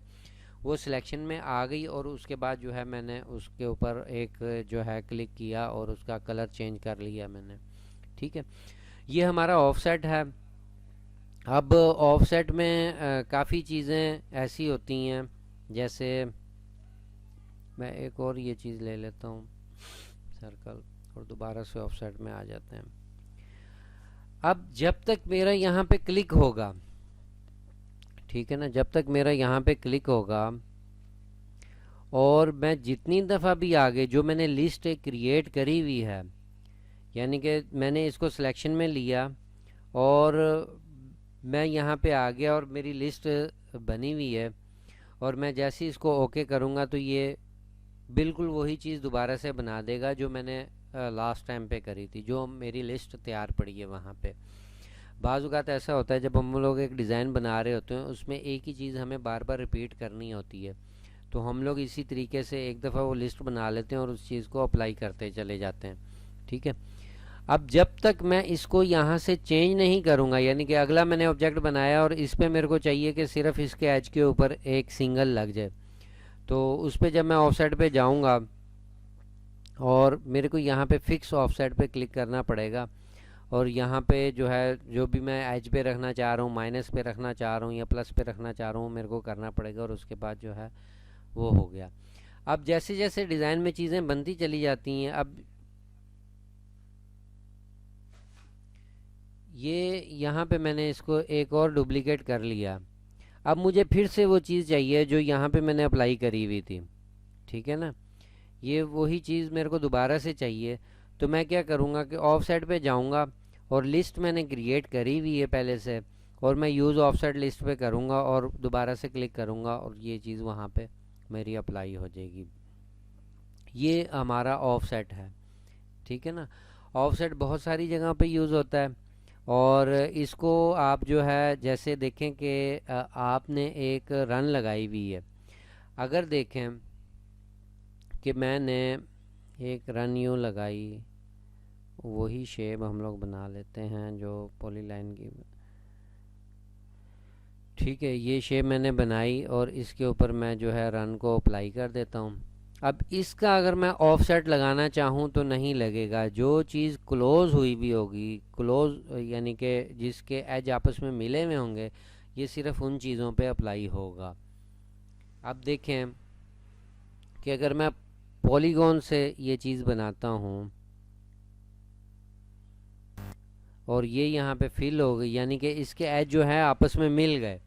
वो सिलेक्शन में आ गई और उसके बाद जो है मैंने उसके ऊपर एक जो है क्लिक किया और उसका कलर चेंज कर लिया मैंने, ठीक है। ये हमारा ऑफसेट है। अब ऑफसेट में काफ़ी चीज़ें ऐसी होती हैं, जैसे मैं एक और ये चीज़ ले लेता हूँ सर्कल, और दोबारा से ऑफसेट में आ जाते हैं। अब जब तक मेरा यहाँ पे क्लिक होगा, ठीक है ना, जब तक मेरा यहाँ पे क्लिक होगा और मैं जितनी दफ़ा भी आगे जो मैंने लिस्ट एक क्रिएट करी हुई है, यानी कि मैंने इसको सिलेक्शन में लिया और मैं यहाँ पे आ गया और मेरी लिस्ट बनी हुई है, और मैं जैसे ही इसको ओके करूँगा तो ये बिल्कुल वही चीज़ दोबारा से बना देगा जो मैंने लास्ट टाइम पे करी थी, जो मेरी लिस्ट तैयार पड़ी है वहाँ पे। बाज़ औक़ात ऐसा होता है जब हम लोग एक डिज़ाइन बना रहे होते हैं उसमें एक ही चीज़ हमें बार बार रिपीट करनी होती है, तो हम लोग इसी तरीके से एक दफ़ा वो लिस्ट बना लेते हैं और उस चीज़ को अप्लाई करते चले जाते हैं, ठीक है। अब जब तक मैं इसको यहाँ से चेंज नहीं करूँगा, यानी कि अगला मैंने ऑब्जेक्ट बनाया और इस पर मेरे को चाहिए कि सिर्फ इसके एज के ऊपर एक सिंगल लग जाए, तो उस पर जब मैं ऑफसेट पे जाऊँगा और मेरे को यहाँ पे फिक्स ऑफसेट पे क्लिक करना पड़ेगा, और यहाँ पे जो है जो भी मैं एज पे रखना चाह रहा हूँ, माइनस पे रखना चाह रहा हूँ या प्लस पे रखना चाह रहा हूँ, मेरे को करना पड़ेगा, और उसके बाद जो है वो हो गया। अब जैसे जैसे डिज़ाइन में चीज़ें बनती चली जाती हैं, अब ये यहाँ पे मैंने इसको एक और डुप्लीकेट कर लिया। अब मुझे फिर से वो चीज़ चाहिए जो यहाँ पे मैंने अप्लाई करी हुई थी, ठीक है ना। ये वही चीज़ मेरे को दोबारा से चाहिए, तो मैं क्या करूँगा कि ऑफसेट पे जाऊँगा और लिस्ट मैंने क्रिएट करी हुई है पहले से, और मैं यूज़ ऑफसेट लिस्ट पे करूँगा और दोबारा से क्लिक करूँगा और ये चीज़ वहाँ पे मेरी अप्लाई हो जाएगी। ये हमारा ऑफसेट है, ठीक है ना। ऑफसेट बहुत सारी जगह पे यूज़ होता है, और इसको आप जो है जैसे देखें कि आपने एक रन लगाई हुई है, अगर देखें कि मैंने एक रन यूँ लगाई, वही शेप हम लोग बना लेते हैं जो पॉलीलाइन की, ठीक है। ये शेप मैंने बनाई और इसके ऊपर मैं जो है रन को अप्लाई कर देता हूँ। अब इसका अगर मैं ऑफसेट लगाना चाहूँ तो नहीं लगेगा, जो चीज़ क्लोज हुई भी होगी, क्लोज यानी कि जिसके एज आपस में मिले हुए होंगे, ये सिर्फ उन चीज़ों पे अप्लाई होगा। अब देखें कि अगर मैं पॉलीगॉन से ये चीज़ बनाता हूँ और ये यहाँ पे फिल हो गई, यानी कि इसके एज जो है आपस में मिल गए,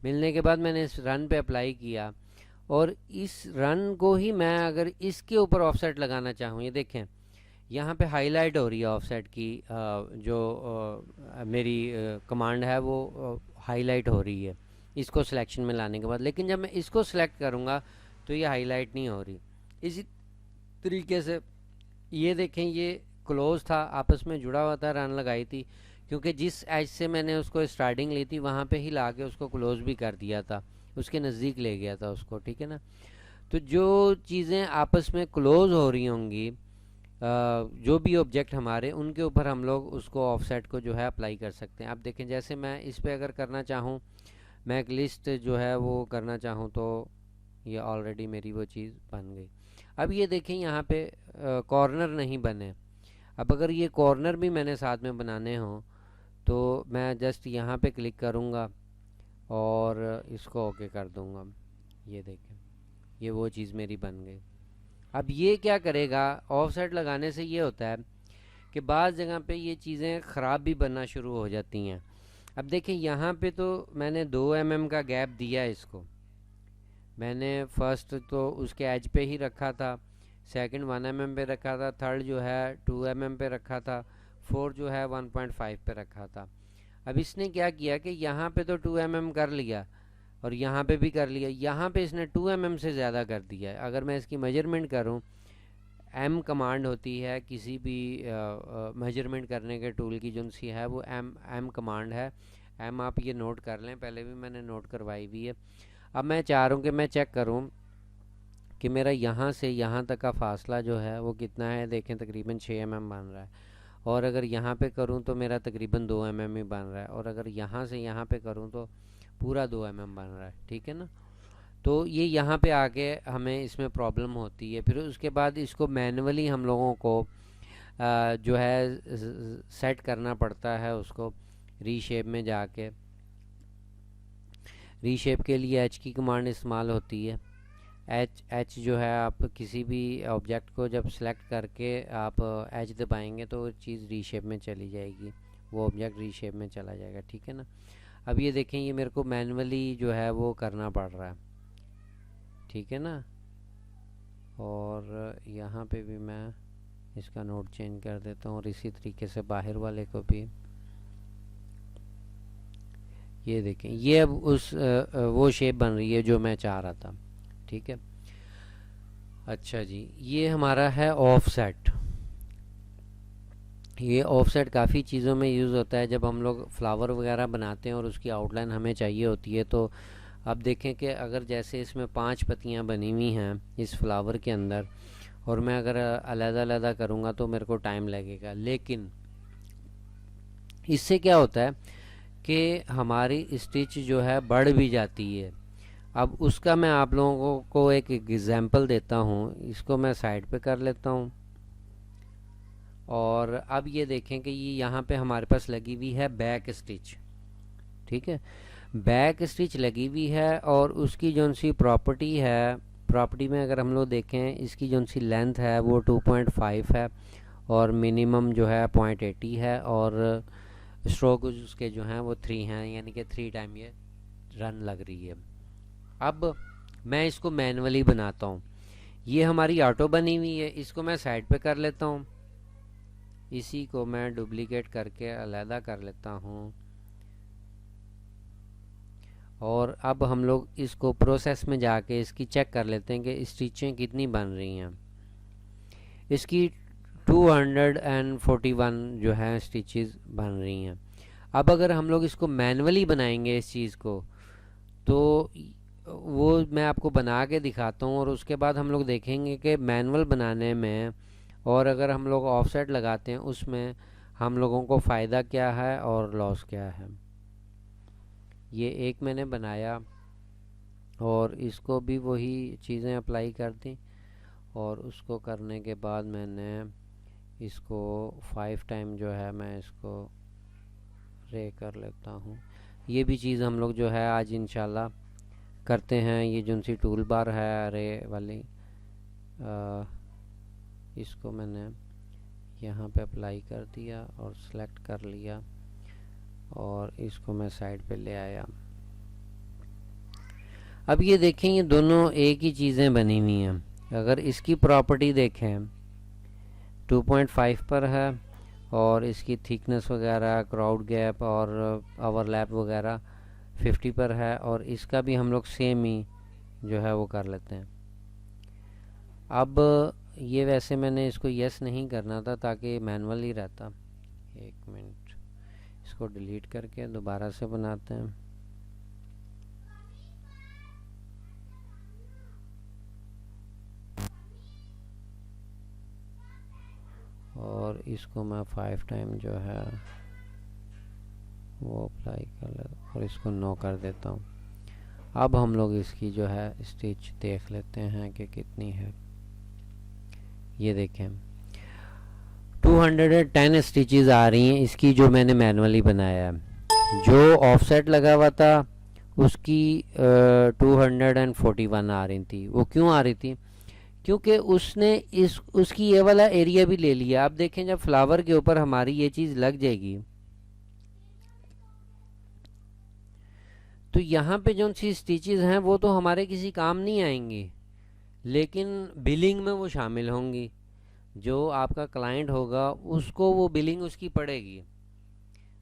मिलने के बाद मैंने इस रन पे अप्लाई किया, और इस रन को ही मैं अगर इसके ऊपर ऑफसेट लगाना चाहूँ, ये देखें यहाँ पे हाईलाइट हो रही है ऑफसेट की, मेरी कमांड है वो हाईलाइट हो रही है इसको सिलेक्शन में लाने के बाद, लेकिन जब मैं इसको सिलेक्ट करूँगा तो ये हाईलाइट नहीं हो रही। इसी तरीके से ये देखें, ये क्लोज था, आपस में जुड़ा हुआ था, रन लगाई थी, क्योंकि जिस एज से मैंने उसको स्टार्टिंग ली थी वहाँ पे ही ला के उसको क्लोज भी कर दिया था, उसके नज़दीक ले गया था उसको, ठीक है ना। तो जो चीज़ें आपस में क्लोज हो रही होंगी, जो भी ऑब्जेक्ट हमारे, उनके ऊपर हम लोग उसको ऑफसेट को जो है अप्लाई कर सकते हैं। आप देखें जैसे मैं इस पर अगर करना चाहूँ, मैं एक लिस्ट जो है वो करना चाहूँ, तो ये ऑलरेडी मेरी वो चीज़ बन गई। अब ये देखें यहाँ पे कॉर्नर नहीं बने, अब अगर ये कॉर्नर भी मैंने साथ में बनाने हों तो मैं जस्ट यहाँ पे क्लिक करूँगा और इसको ओके कर दूँगा। ये देखें, ये वो चीज़ मेरी बन गई। अब ये क्या करेगा, ऑफसेट लगाने से ये होता है कि बाज़ जगह पे ये चीज़ें ख़राब भी बनना शुरू हो जाती हैं। अब देखें यहाँ पे तो मैंने 2 mm का गैप दिया है इसको। मैंने फर्स्ट तो उसके एज पे ही रखा था, सेकंड 1 mm पे रखा था, थर्ड जो है 2 mm पे रखा था, फोर्थ जो है 1.5 पे रखा था। अब इसने क्या किया कि यहाँ पे तो 2 mm कर लिया और यहाँ पे भी कर लिया, यहाँ पे इसने 2 mm से ज़्यादा कर दिया है। अगर मैं इसकी मेजरमेंट करूँ, एम कमांड होती है किसी भी मेजरमेंट करने के टूल की, जो सी है वो एम कमांड है। एम आप ये नोट कर लें, पहले भी मैंने नोट करवाई हुई है। अब मैं चाह रहा हूँ कि मैं चेक करूँ कि मेरा यहाँ से यहाँ तक का फासला जो है वो कितना है। देखें तकरीबन 6 mm बन रहा है, और अगर यहाँ पे करूँ तो मेरा तकरीबन 2 mm ही बन रहा है, और अगर यहाँ से यहाँ पे करूँ तो पूरा 2 mm बन रहा है। ठीक है ना। तो ये यहाँ पे आके हमें इसमें प्रॉब्लम होती है। फिर उसके बाद इसको मैनुअली हम लोगों को जो है सेट करना पड़ता है। उसको रीशेप में जाके, रीशेप के लिए एच की कमांड इस्तेमाल होती है। एच जो है, आप किसी भी ऑब्जेक्ट को जब सेलेक्ट करके आप एच दबाएंगे तो चीज़ रीशेप में चली जाएगी, वो ऑब्जेक्ट रीशेप में चला जाएगा। ठीक है ना। अब ये देखें, ये मेरे को मैनुअली जो है वो करना पड़ रहा है। ठीक है ना। और यहाँ पे भी मैं इसका नोट चेंज कर देता हूँ, और इसी तरीके से बाहर वाले को भी। ये देखें, ये अब उस वो शेप बन रही है जो मैं चाह रहा था। ठीक है। अच्छा जी, ये हमारा है ऑफसेट। ये ऑफसेट काफ़ी चीज़ों में यूज़ होता है। जब हम लोग फ्लावर वगैरह बनाते हैं और उसकी आउटलाइन हमें चाहिए होती है, तो अब देखें कि अगर जैसे इसमें 5 पत्तियां बनी हुई हैं इस फ्लावर के अंदर, और मैं अगर अलग-अलग करूँगा तो मेरे को टाइम लगेगा। लेकिन इससे क्या होता है कि हमारी स्टिच जो है बढ़ भी जाती है। अब उसका मैं आप लोगों को एक एग्जांपल देता हूँ। इसको मैं साइड पे कर लेता हूँ, और अब ये देखें कि ये यहाँ पे हमारे पास लगी हुई है बैक स्टिच। ठीक है, बैक स्टिच लगी हुई है, और उसकी जो सी प्रॉपर्टी है, प्रॉपर्टी में अगर हम लोग देखें, इसकी जो सी लेंथ है वो 2.5 है, और मिनिमम जो है 0.80 है, और स्ट्रोक उसके जो हैं वो 3 हैं, यानी कि 3 टाइम ये रन लग रही है। अब मैं इसको मैनुअली बनाता हूँ। ये हमारी ऑटो बनी हुई है, इसको मैं साइड पे कर लेता हूँ। इसी को मैं डुप्लीकेट करके अलहदा कर लेता हूँ, और अब हम लोग इसको प्रोसेस में जाके इसकी चेक कर लेते हैं कि स्टिचें कितनी बन रही हैं। इसकी 241 जो है स्टिचेस बन रही हैं। अब अगर हम लोग इसको मैनुअली बनाएंगे इस चीज़ को, तो वो मैं आपको बना के दिखाता हूँ, और उसके बाद हम लोग देखेंगे कि मैनुअल बनाने में और अगर हम लोग ऑफसेट लगाते हैं उसमें हम लोगों को फ़ायदा क्या है और लॉस क्या है। ये एक मैंने बनाया और इसको भी वही चीज़ें अप्लाई कर दी, और उसको करने के बाद मैंने इसको 5 टाइम जो है मैं इसको रे कर लेता हूँ। ये भी चीज़ हम लोग जो है आज इंशाल्लाह करते हैं। ये जो सी टूल बार है रे वाली, इसको मैंने यहाँ पे अप्लाई कर दिया और सेलेक्ट कर लिया, और इसको मैं साइड पे ले आया। अब ये देखें, ये दोनों एक ही चीज़ें बनी हुई हैं। अगर इसकी प्रॉपर्टी देखें 2.5 पर है, और इसकी थिकनेस वगैरह, क्राउड गैप और ओवरलैप वगैरह 50 पर है, और इसका भी हम लोग सेम ही जो है वो कर लेते हैं। अब ये वैसे मैंने इसको यस नहीं करना था ताकि मैनुअल ही रहता। एक मिनट, इसको डिलीट करके दोबारा से बनाते हैं। और इसको मैं 5 टाइम जो है वो अप्लाई कर लेता और इसको नो कर देता हूँ। अब हम लोग इसकी जो है स्टिच देख लेते हैं कि कितनी है। ये देखें 210 स्टिचेस आ रही हैं इसकी, जो मैंने मैनुअली बनाया है। जो ऑफसेट लगा हुआ था उसकी 241 आ रही थी। वो क्यों आ रही थी? क्योंकि उसने उसकी ये वाला एरिया भी ले लिया। आप देखें जब फ्लावर के ऊपर हमारी ये चीज़ लग जाएगी तो यहाँ पे जो सी स्टिचेस हैं वो तो हमारे किसी काम नहीं आएंगी, लेकिन बिलिंग में वो शामिल होंगी। जो आपका क्लाइंट होगा उसको वो बिलिंग उसकी पड़ेगी।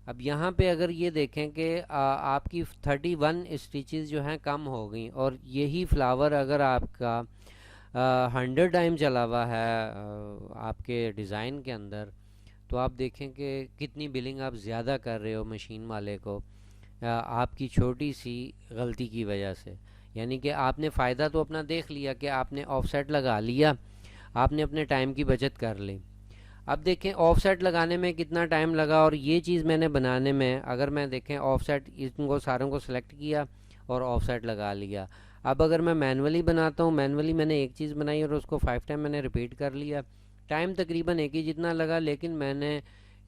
अब यहाँ पे अगर ये देखें कि आपकी 31 स्टिचेस जो हैं कम हो गई, और यही फ्लावर अगर आपका 100 टाइम चला हुआ है आपके डिज़ाइन के अंदर, तो आप देखें कि कितनी बिलिंग आप ज़्यादा कर रहे हो मशीन वाले को आपकी छोटी सी गलती की वजह से। यानी कि आपने फ़ायदा तो अपना देख लिया कि आपने ऑफसेट लगा लिया, आपने अपने टाइम की बचत कर ली। अब देखें ऑफसेट लगाने में कितना टाइम लगा, और ये चीज़ मैंने बनाने में, अगर मैं देखें ऑफसेट इनको सारों को सिलेक्ट किया और ऑफसेट लगा लिया। अब अगर मैं मैनुअली बनाता हूँ, मैनुअली मैंने एक चीज़ बनाई और उसको 5 टाइम मैंने रिपीट कर लिया, टाइम तकरीबन एक ही जितना लगा, लेकिन मैंने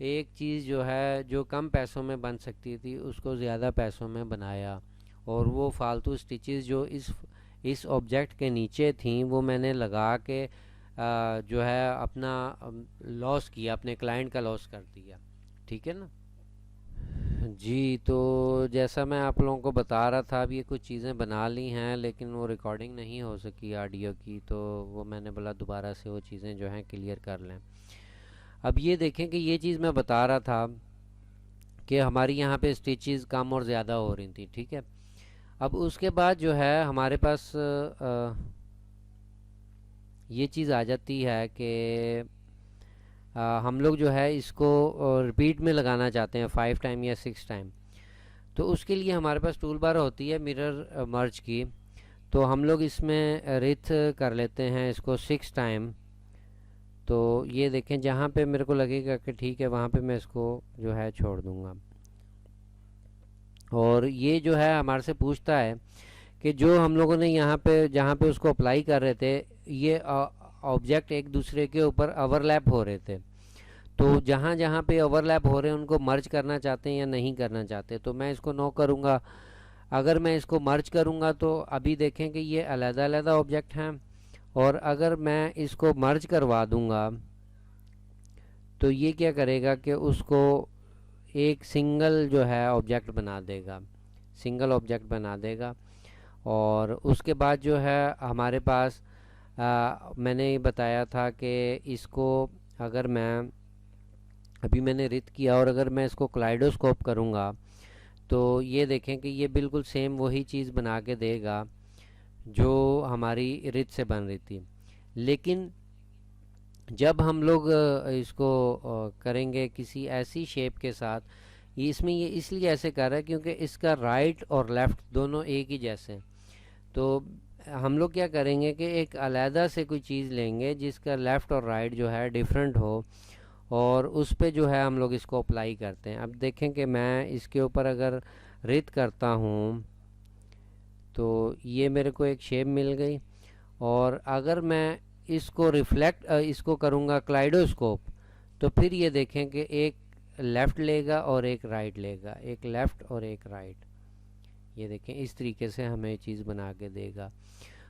एक चीज़ जो है जो कम पैसों में बन सकती थी उसको ज़्यादा पैसों में बनाया। और वो फालतू स्टिचेस जो इस ऑब्जेक्ट के नीचे थी वो मैंने लगा के जो है अपना लॉस किया, अपने क्लाइंट का लॉस कर दिया। ठीक है ना जी। तो जैसा मैं आप लोगों को बता रहा था, अब ये कुछ चीज़ें बना ली हैं लेकिन वो रिकॉर्डिंग नहीं हो सकी ऑडियो की, तो वो मैंने बोला दोबारा से वो चीज़ें जो हैं क्लियर कर लें। अब ये देखें कि ये चीज़ मैं बता रहा था कि हमारी यहाँ पे स्टिचेस कम और ज़्यादा हो रही थी। ठीक है, अब उसके बाद जो है हमारे पास ये चीज़ आ जाती है कि हम लोग जो है इसको रिपीट में लगाना चाहते हैं 5 टाइम या 6 टाइम। तो उसके लिए हमारे पास टूल बार होती है मिरर मर्ज की, तो हम लोग इसमें रिथ कर लेते हैं इसको 6 टाइम। तो ये देखें जहाँ पे मेरे को लगेगा कि ठीक है वहाँ पे मैं इसको जो है छोड़ दूँगा। और ये जो है हमारे से पूछता है कि जो हम लोगों ने यहाँ पे जहाँ पे उसको अप्लाई कर रहे थे, ये ऑब्जेक्ट एक दूसरे के ऊपर ओवरलैप हो रहे थे, तो जहाँ जहाँ पे ओवरलैप हो रहे हैं उनको मर्ज करना चाहते हैं या नहीं करना चाहते। तो मैं इसको नो करूँगा। अगर मैं इसको मर्ज करूँगा तो अभी देखें कि ये अलग-अलग ऑब्जेक्ट हैं, और अगर मैं इसको मर्ज करवा दूँगा तो ये क्या करेगा कि उसको एक सिंगल जो है ऑब्जेक्ट बना देगा, सिंगल ऑब्जेक्ट बना देगा। और उसके बाद जो है हमारे पास मैंने ये बताया था कि इसको अगर मैं अभी मैंने रिथ किया और अगर मैं इसको क्लाइडोस्कोप करूँगा तो ये देखें कि ये बिल्कुल सेम वही चीज़ बना के देगा जो हमारी रिथ से बन रही थी। लेकिन जब हम लोग इसको करेंगे किसी ऐसी शेप के साथ, इसमें ये इसलिए ऐसे कर रहा है क्योंकि इसका राइट और लेफ़्ट दोनों एक ही जैसे हैं। तो हम लोग क्या करेंगे कि एक अलहदा से कोई चीज़ लेंगे जिसका लेफ़्ट और राइट जो है डिफरेंट हो, और उस पे जो है हम लोग इसको अप्लाई करते हैं। अब देखें कि मैं इसके ऊपर अगर रिथ करता हूँ तो ये मेरे को एक शेप मिल गई, और अगर मैं इसको इसको करूँगा क्लाइडोस्कोप तो फिर ये देखें कि एक लेफ़्ट लेगा और एक राइट लेगा, एक लेफ़्ट और एक राइट। ये देखें इस तरीके से हमें ये चीज़ बना के देगा।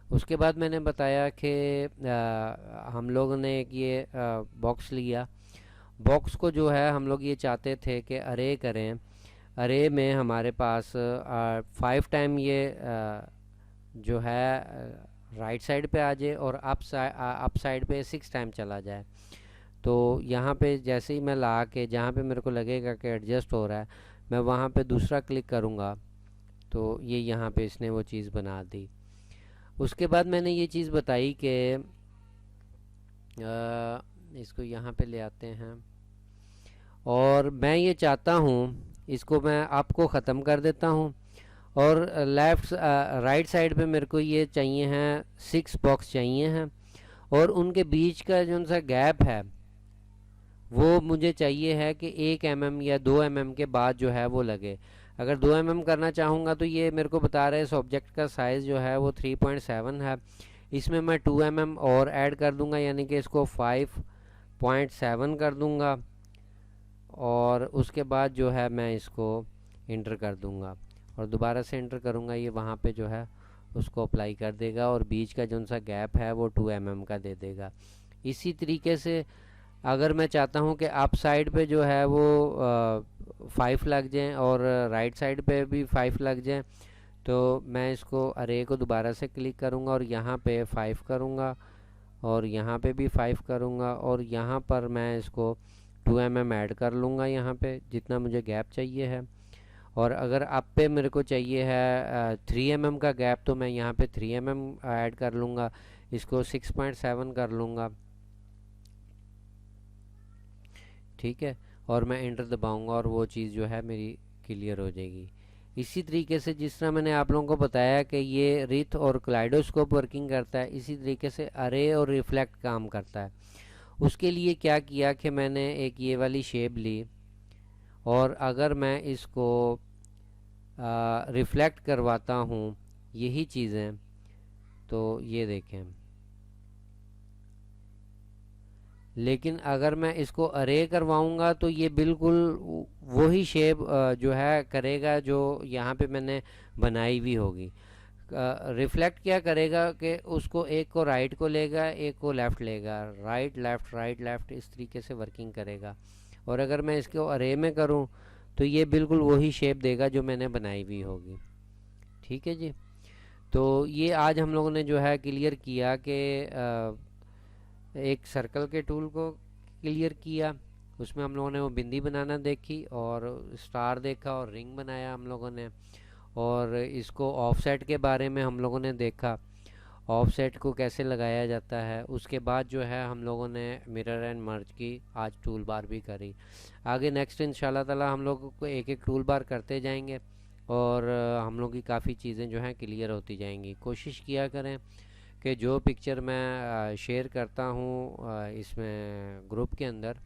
उसके बाद मैंने बताया कि हम लोगों ने एक ये बॉक्स लिया। बॉक्स को जो है हम लोग ये चाहते थे कि अरे करें, अरे में हमारे पास 5 टाइम ये जो है राइट साइड पे आ जाए और अप साइड पे 6 टाइम चला जाए। तो यहाँ पे जैसे ही मैं ला के जहाँ पे मेरे को लगेगा कि एडजस्ट हो रहा है, मैं वहाँ पे दूसरा क्लिक करूँगा तो ये यहाँ पे इसने वो चीज़ बना दी। उसके बाद मैंने ये चीज़ बताई कि इसको यहाँ पे ले आते हैं, और मैं ये चाहता हूँ इसको मैं आपको ख़त्म कर देता हूँ, और राइट साइड पे मेरे को ये चाहिए हैं 6 बॉक्स चाहिए हैं, और उनके बीच का जो सा गैप है वो मुझे चाहिए है कि 1 mm या 2 mm के बाद जो है वो लगे। अगर 2 mm करना चाहूँगा तो ये मेरे को बता रहे हैं इस ऑब्जेक्ट का साइज़ जो है वो 3.7 है। इसमें मैं 2 mm और ऐड कर दूंगा, यानी कि इसको 5 0.7 कर दूंगा और उसके बाद जो है मैं इसको इंटर कर दूंगा और दोबारा से इंटर करूंगा, ये वहाँ पे जो है उसको अप्लाई कर देगा और बीच का जो सा गैप है वो 2 mm का दे देगा। इसी तरीके से अगर मैं चाहता हूँ कि अप साइड पे जो है वो 5 लग जाएं और राइट साइड पे भी 5 लग जाएं, तो मैं इसको अरे को दोबारा से क्लिक करूँगा और यहाँ पे 5 करूँगा और यहाँ पे भी 5 करूँगा और यहाँ पर मैं इसको 2 mm ऐड कर लूँगा यहाँ पे जितना मुझे गैप चाहिए है। और अगर आप पे मेरे को चाहिए है 3 mm का गैप, तो मैं यहाँ पे 3 mm ऐड कर लूँगा, इसको 6.7 कर लूँगा, ठीक है। और मैं इंटर दबाऊँगा और वो चीज़ जो है मेरी क्लियर हो जाएगी। इसी तरीके से जिस तरह मैंने आप लोगों को बताया कि ये रिथ और क्लाइडोस्कोप वर्किंग करता है, इसी तरीके से अरे और रिफ्लेक्ट काम करता है। उसके लिए क्या किया कि मैंने एक ये वाली शेप ली और अगर मैं इसको रिफ्लेक्ट करवाता हूँ यही चीज़ें, तो ये देखें, लेकिन अगर मैं इसको अरे करवाऊंगा तो ये बिल्कुल वही शेप जो है करेगा जो यहाँ पे मैंने बनाई हुई होगी। रिफ्लेक्ट क्या करेगा कि उसको एक को राइट को लेगा, एक को लेफ़्ट लेगा, राइट लेफ़्ट इस तरीके से वर्किंग करेगा। और अगर मैं इसको अरे में करूँ तो ये बिल्कुल वही शेप देगा जो मैंने बनाई हुई होगी, ठीक है जी। तो ये आज हम लोगों ने जो है क्लियर किया कि एक सर्कल के टूल को क्लियर किया, उसमें हम लोगों ने वो बिंदी बनाना देखी और स्टार देखा और रिंग बनाया हम लोगों ने, और इसको ऑफसेट के बारे में हम लोगों ने देखा, ऑफसेट को कैसे लगाया जाता है। उसके बाद जो है हम लोगों ने मिरर एंड मर्ज की आज टूल बार भी करी। आगे नेक्स्ट इंशाल्लाह ताला हम लोग को एक एक टूल बार करते जाएंगे और हम लोग की काफ़ी चीज़ें जो हैं क्लियर होती जाएंगी। कोशिश किया करें कि जो पिक्चर मैं शेयर करता हूँ इसमें ग्रुप के अंदर,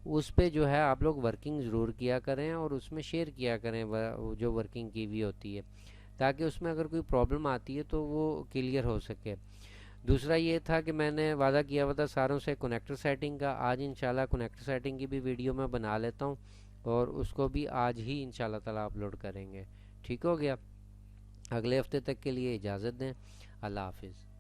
उस पे जो है आप लोग वर्किंग ज़रूर किया करें और उसमें शेयर किया करें जो वर्किंग की हुई होती है, ताकि उसमें अगर कोई प्रॉब्लम आती है तो वो क्लियर हो सके। दूसरा ये था कि मैंने वादा किया हुआ था सारों से कनेक्टर सेटिंग का, आज इंशाल्लाह कनेक्टर सेटिंग की भी वीडियो मैं बना लेता हूँ और उसको भी आज ही इंशाल्लाह ताला अपलोड करेंगे। ठीक हो गया, अगले हफ्ते तक के लिए इजाज़त दें। अल्लाह हाफिज़।